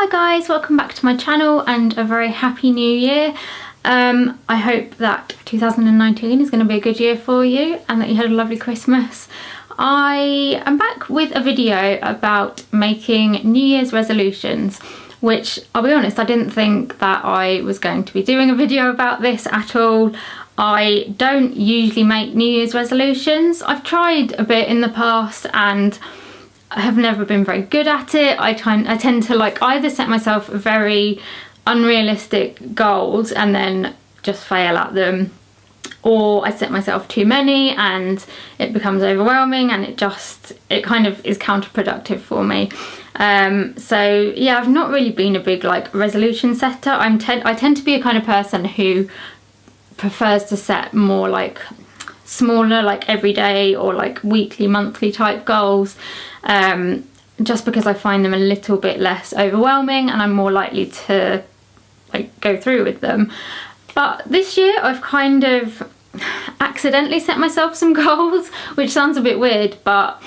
Hi guys, welcome back to my channel and a very happy new year. I hope that 2019 is going to be a good year for you and that you had a lovely Christmas. I am back with a video about making New Year's resolutions, which I'll be honest, I didn't think that I was going to be doing a video about this at all. I don't usually make New Year's resolutions. I've tried a bit in the past and I have never been very good at it. I tend to either set myself very unrealistic goals and then just fail at them, or I set myself too many and it becomes overwhelming and it kind of is counterproductive for me. So yeah, I've not really been a big resolution setter. I tend to be a kind of person who prefers to set more smaller everyday or weekly, monthly type goals, just because I find them a little bit less overwhelming and I'm more likely to go through with them. But this year I've kind of accidentally set myself some goals, which sounds a bit weird, but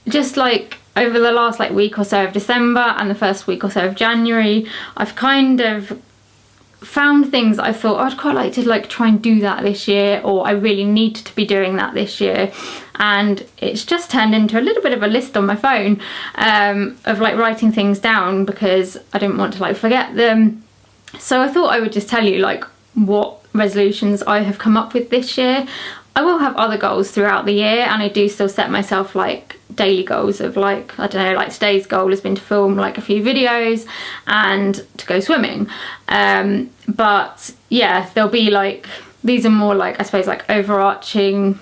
just over the last week or so of December and the first week or so of January, I've kind of found things that I thought I'd quite like to try and do that this year, or I really need to be doing that this year, and it's just turned into a little bit of a list on my phone of writing things down because I didn't want to forget them. So I thought I would just tell you what resolutions I have come up with this year. I will have other goals throughout the year, and I do still set myself daily goals of I don't know, today's goal has been to film a few videos and to go swimming, but yeah, there'll be these are more I suppose overarching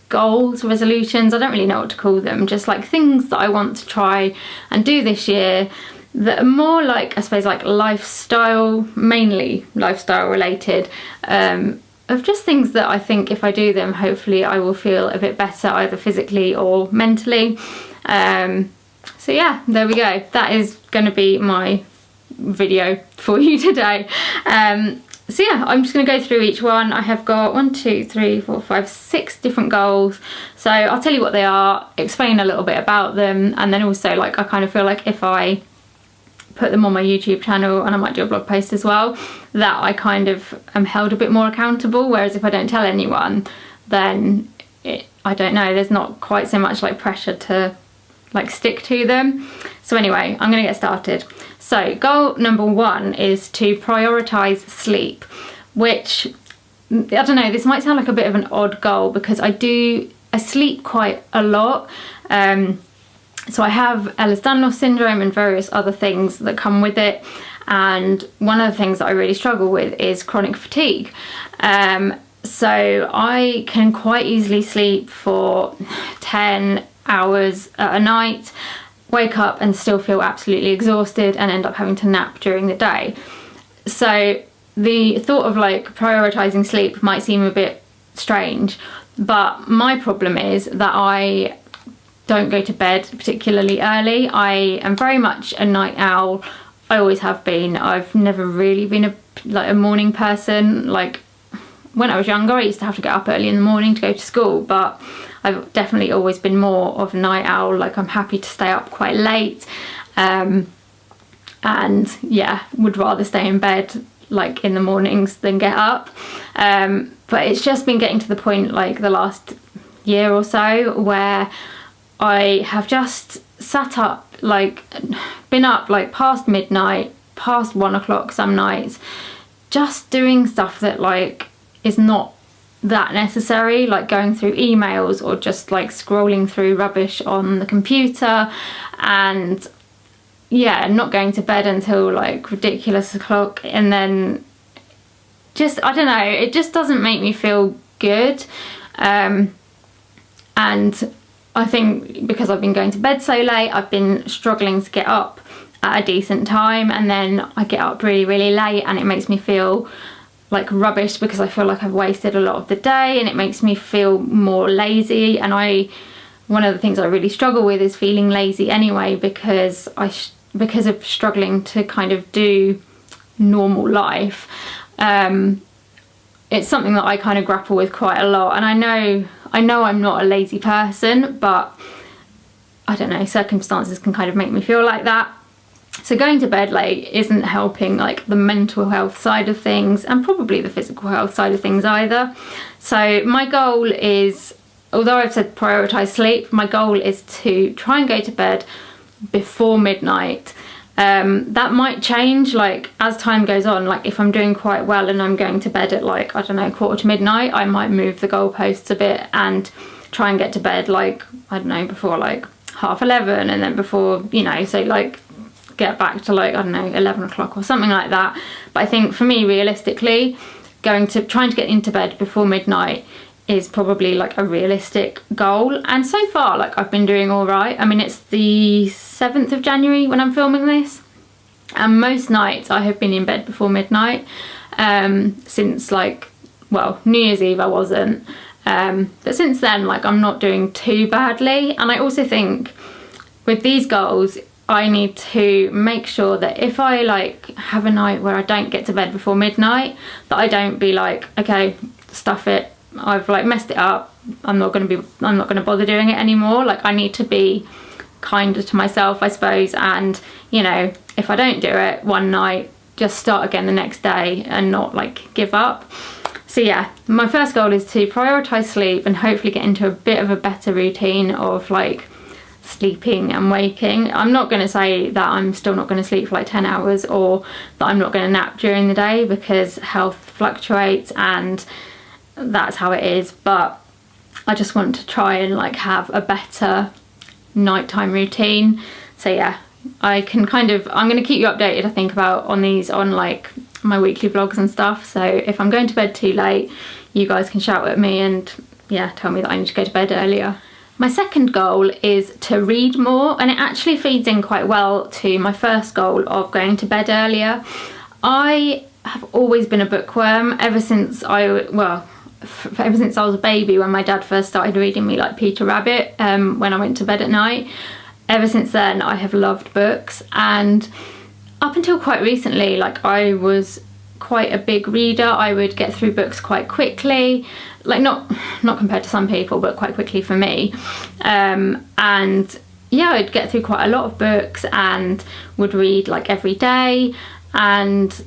goals, resolutions. I don't really know what to call them, just things that I want to try and do this year that are more I suppose lifestyle, mainly lifestyle related, of just things that I think if I do them, hopefully I will feel a bit better either physically or mentally. So yeah, there we go. That is going to be my video for you today. So yeah, I'm just going to go through each one. I have got 6 different goals. So I'll tell you what they are, explain a little bit about them, and then also I kind of feel if I put them on my YouTube channel, and I might do a blog post as well, that I kind of am held a bit more accountable, whereas if I don't tell anyone, then I don't know, there's not quite so much pressure to stick to them. So anyway, I'm gonna get started. So goal number 1 is to prioritize sleep, which I don't know, this might sound like a bit of an odd goal because I sleep quite a lot. So I have Ehlers-Danlos syndrome and various other things that come with it, and one of the things that I really struggle with is chronic fatigue. So I can quite easily sleep for 10 hours a night, wake up and still feel absolutely exhausted and end up having to nap during the day. So the thought of prioritizing sleep might seem a bit strange, but my problem is that I don't go to bed particularly early. I am very much a night owl. I always have been. I've never really been a morning person. When I was younger, I used to have to get up early in the morning to go to school, but I've definitely always been more of a night owl. I'm happy to stay up quite late, and yeah, would rather stay in bed in the mornings than get up. But it's just been getting to the point the last year or so where I have just sat up, been up past midnight, past 1 o'clock some nights, just doing stuff that is not that necessary, going through emails or just scrolling through rubbish on the computer, and yeah, not going to bed until ridiculous o'clock, and then just, I don't know, it just doesn't make me feel good. And I think because I've been going to bed so late, I've been struggling to get up at a decent time, and then I get up really, really late and it makes me feel rubbish because I feel I've wasted a lot of the day, and it makes me feel more lazy. And one of the things I really struggle with is feeling lazy anyway, because of struggling to kind of do normal life. It's something that I kind of grapple with quite a lot, and I know I'm not a lazy person, but I don't know, circumstances can kind of make me feel like that. So going to bed late isn't helping like the mental health side of things, and probably the physical health side of things either. So my goal is, although I've said prioritise sleep, my goal is to try and go to bed before midnight. That might change like as time goes on. Like if I'm doing quite well and I'm going to bed at like, I don't know, 11:45, I might move the goalposts a bit and try and get to bed like, I don't know, before like 11:30, and then before, you know, so like get back to like, I don't know, 11 o'clock or something like that. But I think for me, realistically, trying to get into bed before midnight is probably like a realistic goal. And so far, like I've been doing all right. I mean, it's the 7th of January when I'm filming this, and most nights I have been in bed before midnight since like, well, New Year's Eve I wasn't, but since then, like I'm not doing too badly. And I also think with these goals, I need to make sure that if I like have a night where I don't get to bed before midnight, that I don't be like, okay, stuff it, I've like messed it up, I'm not going to bother doing it anymore. Like I need to be kinder to myself, I suppose, and you know, if I don't do it one night, just start again the next day and not like give up. So yeah, my first goal is to prioritise sleep and hopefully get into a bit of a better routine of like sleeping and waking. I'm not going to say that I'm still not going to sleep for like 10 hours or that I'm not going to nap during the day, because health fluctuates and that's how it is. But I just want to try and like have a better nighttime routine. So yeah, I'm going to keep you updated, I think, about on like my weekly vlogs and stuff. So if I'm going to bed too late, you guys can shout at me and yeah, tell me that I need to go to bed earlier. My second goal is to read more, and it actually feeds in quite well to my first goal of going to bed earlier. I have always been a bookworm ever since I was a baby, when my dad first started reading me like Peter Rabbit when I went to bed at night. Ever since then I have loved books, and up until quite recently, like I was quite a big reader. I would get through books quite quickly, like not compared to some people, but quite quickly for me. And yeah, I'd get through quite a lot of books and would read like every day, and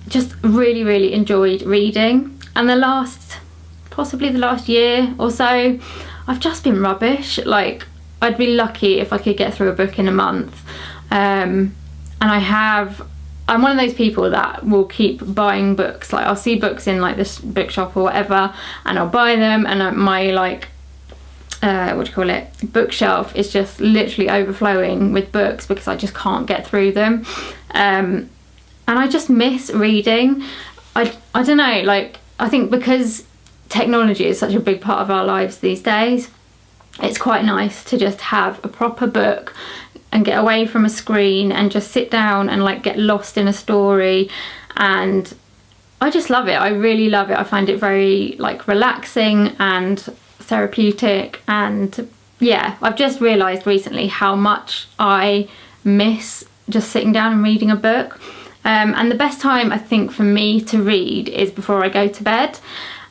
just really enjoyed reading. And possibly the last year or so, I've just been rubbish. Like I'd be lucky if I could get through a book in a month, and I'm one of those people that will keep buying books. Like I'll see books in like this bookshop or whatever, and I'll buy them, and my like bookshelf is just literally overflowing with books because I just can't get through them. And I just miss reading. I don't know, like I think because technology is such a big part of our lives these days, it's quite nice to just have a proper book and get away from a screen and just sit down and like get lost in a story. And I just love it. I really love it. I find it very like relaxing and therapeutic. And yeah, I've just realised recently how much I miss just sitting down and reading a book. And the best time I think for me to read is before I go to bed.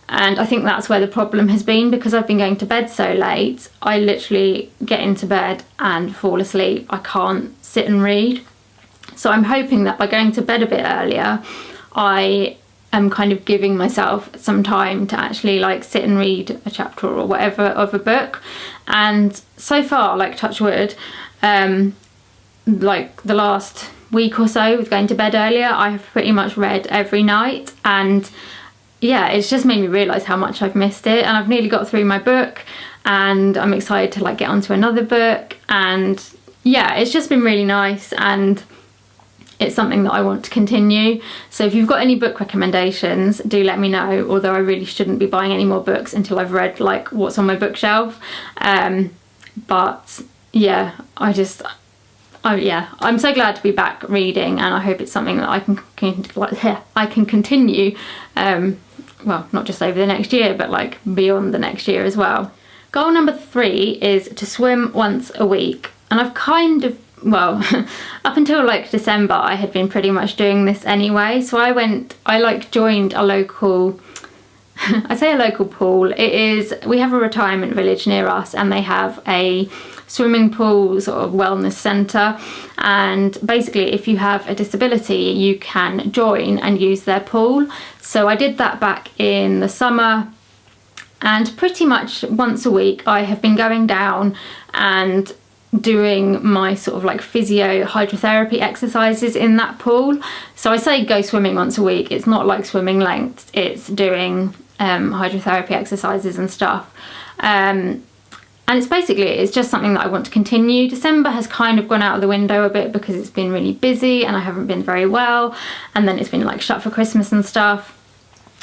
And I think that's where the problem has been, because I've been going to bed so late. I literally get into bed and fall asleep. I can't sit and read. So I'm hoping that by going to bed a bit earlier, I am kind of giving myself some time to actually like sit and read a chapter or whatever of a book. And so far, like touch wood, like the last week or so with going to bed earlier, I have pretty much read every night. And yeah, it's just made me realise how much I've missed it. And I've nearly got through my book, and I'm excited to like get onto another book. And yeah, it's just been really nice, and it's something that I want to continue. So if you've got any book recommendations, do let me know, although I really shouldn't be buying any more books until I've read like what's on my bookshelf. But yeah, I'm so glad to be back reading, and I hope it's something that I can continue, well, not just over the next year, but like beyond the next year as well. Goal number 3 is to swim once a week. And I've kind of, well, up until like December, I had been pretty much doing this anyway. So I like joined a local, I say a local pool, we have a retirement village near us, and they have a swimming pool sort of wellness centre, and basically if you have a disability you can join and use their pool. So I did that back in the summer, and pretty much once a week I have been going down and doing my sort of like physio hydrotherapy exercises in that pool. So I say go swimming once a week, it's not like swimming lengths, it's doing hydrotherapy exercises and stuff. And it's just something that I want to continue. December has kind of gone out of the window a bit because it's been really busy and I haven't been very well, and then it's been like shut for Christmas and stuff.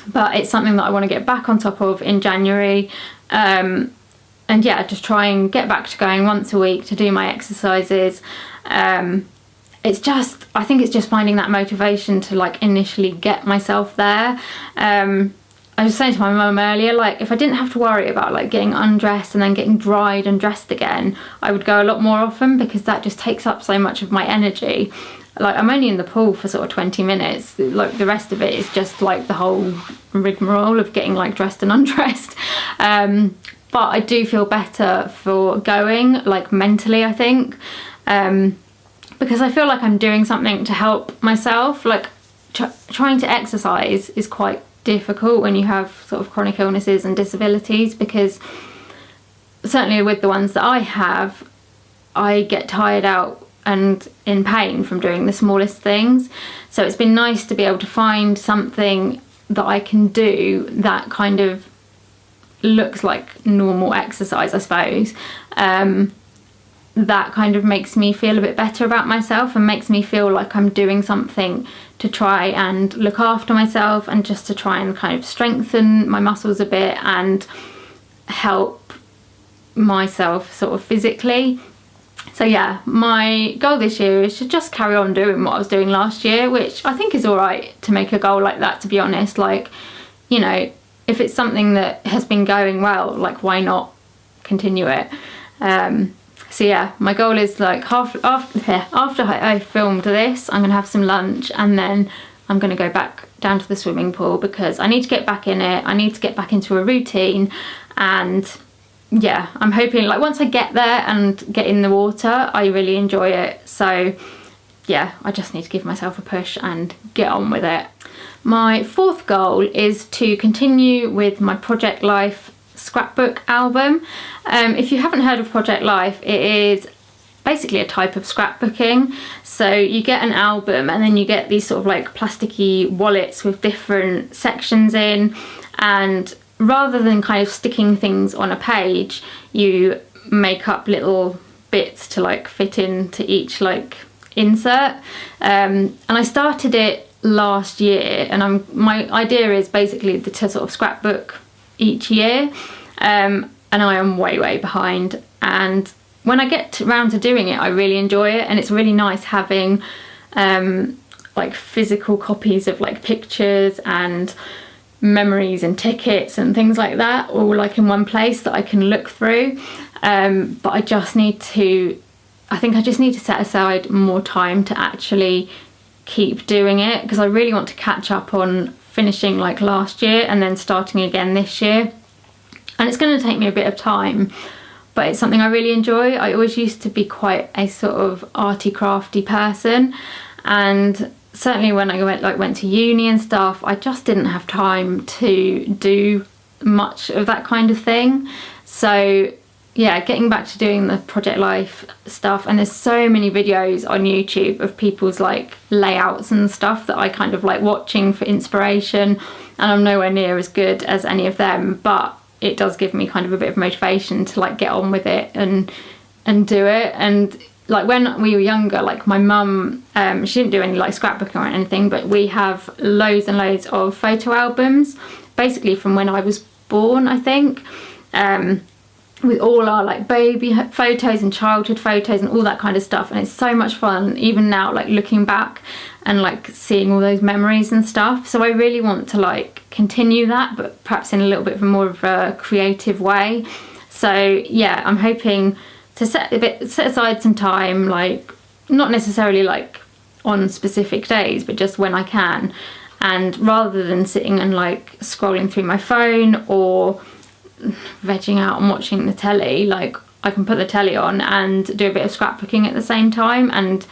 But it's something that I want to get back on top of in January. And yeah, just try and get back to going once a week to do my exercises. I think it's just finding that motivation to like initially get myself there. I was saying to my mum earlier, like if I didn't have to worry about like getting undressed and then getting dried and dressed again, I would go a lot more often, because that just takes up so much of my energy. Like I'm only in the pool for sort of 20 minutes, like the rest of it is just like the whole rigmarole of getting like dressed and undressed. But I do feel better for going, like mentally, I think, because I feel like I'm doing something to help myself. Like trying to exercise is quite difficult when you have sort of chronic illnesses and disabilities, because certainly with the ones that I have, I get tired out and in pain from doing the smallest things. So it's been nice to be able to find something that I can do that kind of looks like normal exercise, I suppose, that kind of makes me feel a bit better about myself and makes me feel like I'm doing something to try and look after myself, and just to try and kind of strengthen my muscles a bit and help myself sort of physically. So yeah, my goal this year is to just carry on doing what I was doing last year, which I think is alright to make a goal like that, to be honest. Like, you know, if it's something that has been going well, like why not continue it? So yeah, my goal is like after I filmed this, I'm gonna have some lunch, and then I'm gonna go back down to the swimming pool because I need to get back in it. I need to get back into a routine, and yeah, I'm hoping like once I get there and get in the water, I really enjoy it. So yeah, I just need to give myself a push and get on with it. My fourth goal is to continue with my Project Life scrapbook album. If you haven't heard of Project Life, it is basically a type of scrapbooking. So you get an album and then you get these sort of like plasticky wallets with different sections in, and rather than kind of sticking things on a page, you make up little bits to like fit into each like insert. And I started it last year, and my idea is basically to sort of scrapbook each year, and I am way behind, and when I get around to doing it I really enjoy it, and it's really nice having like physical copies of like pictures and memories and tickets and things like that all like in one place that I can look through. But I just need to set aside more time to actually keep doing it, because I really want to catch up on finishing like last year and then starting again this year. And it's going to take me a bit of time, but it's something I really enjoy. I always used to be quite a sort of arty crafty person, and certainly when I went to uni and stuff, I just didn't have time to do much of that kind of thing. So yeah, getting back to doing the Project Life stuff, and there's so many videos on YouTube of people's like layouts and stuff that I kind of like watching for inspiration, and I'm nowhere near as good as any of them, but it does give me kind of a bit of motivation to like get on with it and do it. And like when we were younger, like my mum, she didn't do any like scrapbooking or anything, but we have loads and loads of photo albums, basically from when I was born, I think, with all our like baby photos and childhood photos and all that kind of stuff. And it's so much fun even now, like looking back and like seeing all those memories and stuff. So I really want to like continue that, but perhaps in a little bit more of a creative way. So yeah, I'm hoping to set aside some time, like not necessarily like on specific days, but just when I can, and rather than sitting and like scrolling through my phone or vegging out and watching the telly, like I can put the telly on and do a bit of scrapbooking at the same time and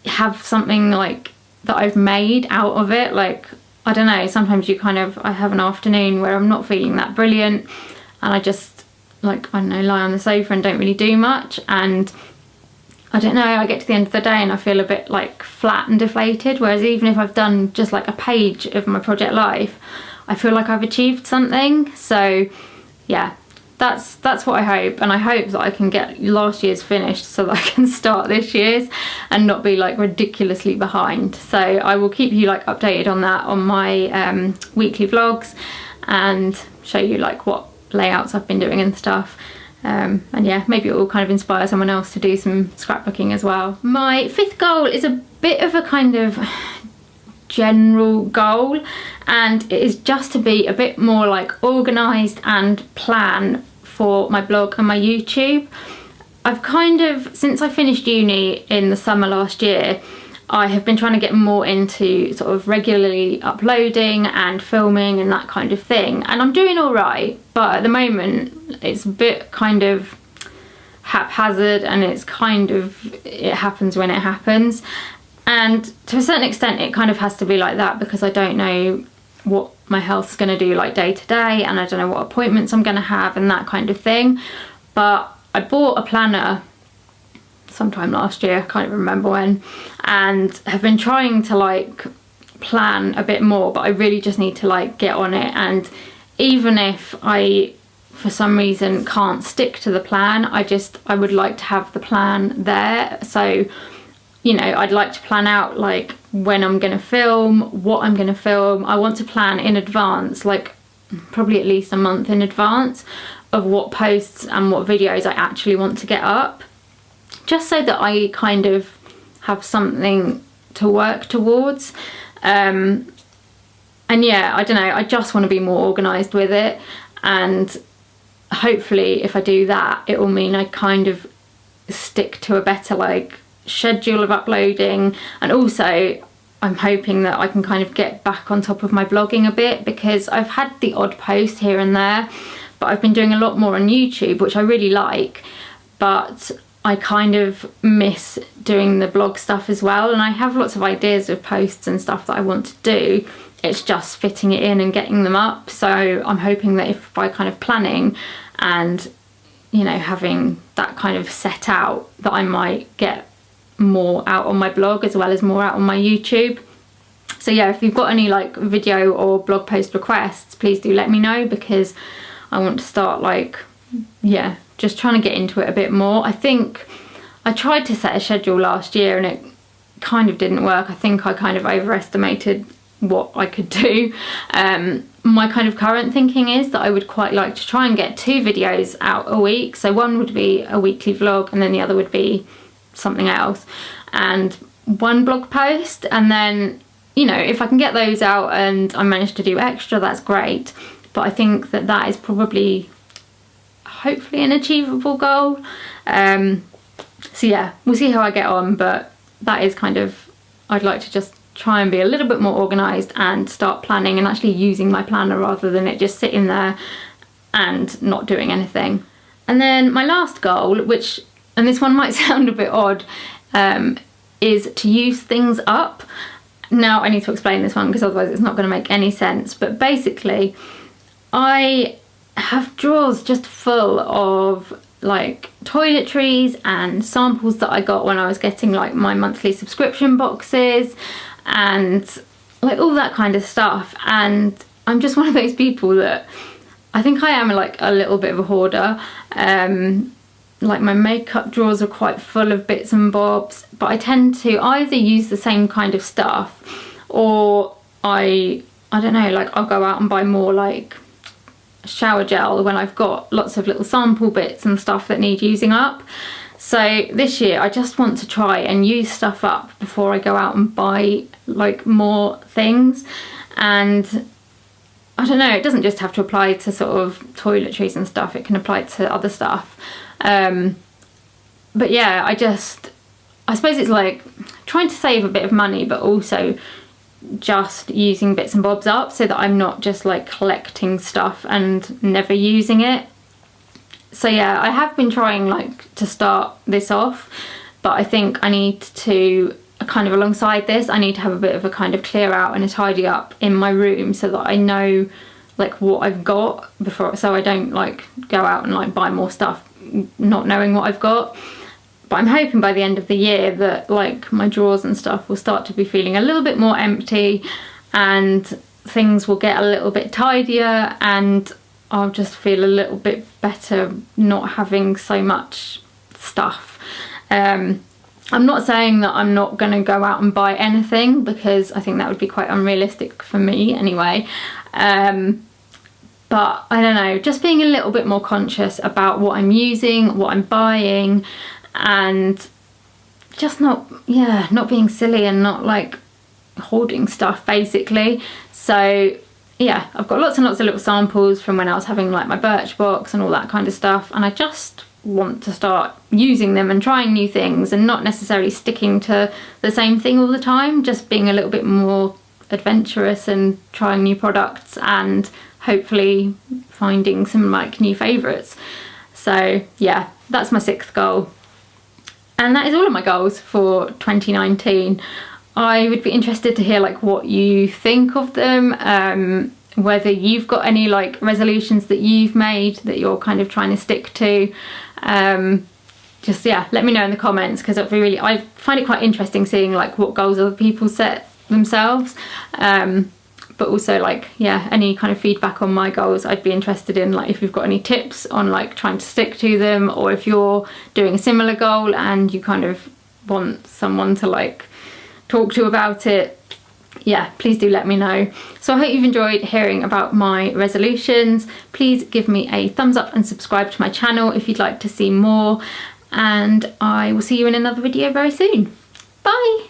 have something like that I've made out of it. Like, I don't know, sometimes I have an afternoon where I'm not feeling that brilliant and I just, like, I don't know, lie on the sofa and don't really do much, and I don't know, I get to the end of the day and I feel a bit like flat and deflated, whereas even if I've done just like a page of my project life, I feel like I've achieved something. So yeah, that's what I hope, and I hope that I can get last year's finished so that I can start this year's and not be like ridiculously behind. So I will keep you like updated on that on my weekly vlogs and show you like what layouts I've been doing and stuff. And yeah, maybe it will kind of inspire someone else to do some scrapbooking as well. My 5th goal is a bit of a kind of general goal, and it is just to be a bit more like organised and plan for my blog and my YouTube. I've kind of, since I finished uni in the summer last year, I have been trying to get more into sort of regularly uploading and filming and that kind of thing, and I'm doing all right, but at the moment it's a bit kind of haphazard, and it's kind of, it happens when it happens, and to a certain extent it kind of has to be like that because I don't know what my health's going to do like day to day, and I don't know what appointments I'm going to have and that kind of thing. But I bought a planner sometime last year, I can't remember when, and have been trying to like plan a bit more, but I really just need to like get on it. And even if I for some reason can't stick to the plan, I would like to have the plan there. So, you know, I'd like to plan out like when I'm going to film, what I'm going to film. I want to plan in advance, like probably at least a month in advance, of what posts and what videos I actually want to get up, just so that I kind of have something to work towards. And yeah, I don't know, I just want to be more organised with it, and hopefully if I do that, it will mean I kind of stick to a better like schedule of uploading. And also I'm hoping that I can kind of get back on top of my blogging a bit, because I've had the odd post here and there, but I've been doing a lot more on YouTube, which I really like, but I kind of miss doing the blog stuff as well, and I have lots of ideas of posts and stuff that I want to do. It's just fitting it in and getting them up. So I'm hoping that if by kind of planning and, you know, having that kind of set out, that I might get more out on my blog as well as more out on my YouTube. So yeah, if you've got any like video or blog post requests, please do let me know, because I want to start like, yeah, just trying to get into it a bit more. I think I tried to set a schedule last year and it kind of didn't work. I think I kind of overestimated what I could do. My kind of current thinking is that I would quite like to try and get 2 videos out a week. So one would be a weekly vlog and then the other would be something else, and 1 blog post. And then, you know, if I can get those out and I manage to do extra, that's great. But I think that that is probably hopefully an achievable goal. So yeah, we'll see how I get on, but that is kind of, I'd like to just try and be a little bit more organised and start planning and actually using my planner rather than it just sitting there and not doing anything. And then my last goal, which, and this one might sound a bit odd, is to use things up. Now I need to explain this one because otherwise it's not going to make any sense, but basically I have drawers just full of like toiletries and samples that I got when I was getting like my monthly subscription boxes and like all that kind of stuff. And I'm just one of those people that, I think I am like a little bit of a hoarder. Like my makeup drawers are quite full of bits and bobs, but I tend to either use the same kind of stuff, or I don't know, like I'll go out and buy more like shower gel when I've got lots of little sample bits and stuff that need using up. So this year I just want to try and use stuff up before I go out and buy like more things. And I don't know, it doesn't just have to apply to sort of toiletries and stuff, it can apply to other stuff. But yeah, I suppose it's like trying to save a bit of money, but also just using bits and bobs up, so that I'm not just like collecting stuff and never using it. So yeah, I have been trying like to start this off, but I think I need to kind of, alongside this, I need to have a bit of a kind of clear out and a tidy up in my room, so that I know like what I've got before, so I don't like go out and like buy more stuff not knowing what I've got. But I'm hoping by the end of the year that like my drawers and stuff will start to be feeling a little bit more empty, and things will get a little bit tidier, and I'll just feel a little bit better not having so much stuff. I'm not saying that I'm not going to go out and buy anything, because I think that would be quite unrealistic for me anyway. But I don't know, just being a little bit more conscious about what I'm using, what I'm buying, and just not being silly and not like hoarding stuff basically. So yeah, I've got lots and lots of little samples from when I was having like my Birchbox and all that kind of stuff, and I just want to start using them and trying new things, and not necessarily sticking to the same thing all the time, just being a little bit more adventurous and trying new products, and hopefully finding some like new favourites. So yeah, that's my 6th goal, and that is all of my goals for 2019. I would be interested to hear like what you think of them, whether you've got any like resolutions that you've made that you're kind of trying to stick to. Just yeah, let me know in the comments, because I find it quite interesting seeing like what goals other people set themselves. But also like, yeah, any kind of feedback on my goals I'd be interested in, like if you've got any tips on like trying to stick to them, or if you're doing a similar goal and you kind of want someone to like talk to about it, yeah, please do let me know. So I hope you've enjoyed hearing about my resolutions. Please give me a thumbs up and subscribe to my channel if you'd like to see more, and I will see you in another video very soon. Bye!